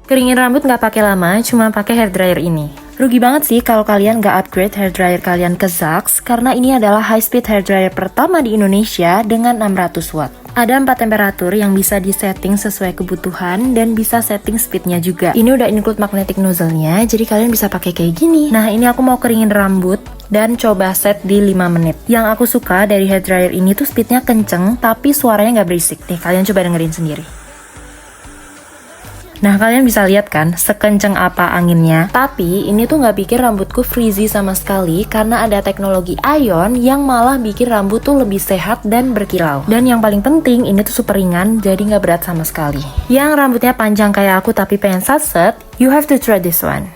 Keringin rambut nggak pakai lama, cuma pakai hair dryer ini. Rugi banget sih kalau kalian nggak upgrade hair dryer kalian ke Zax, karena ini adalah high speed hair dryer pertama di Indonesia dengan 600 watt. Ada 4 temperatur yang bisa disetting sesuai kebutuhan dan bisa setting speednya juga. Ini udah include magnetic nozzle-nya, jadi kalian bisa pakai kayak gini. Nah, ini aku mau keringin rambut dan coba set di 5 menit. Yang aku suka dari hair dryer ini tuh speednya kenceng, tapi suaranya nggak berisik. Nih, kalian coba dengerin sendiri. Nah, kalian bisa lihat kan sekenceng apa anginnya. Tapi ini tuh nggak bikin rambutku frizzy sama sekali karena ada teknologi ion yang malah bikin rambut tuh lebih sehat dan berkilau. Dan yang paling penting, ini tuh super ringan, jadi nggak berat sama sekali. Yang rambutnya panjang kayak aku tapi pengen satset, you have to try this one.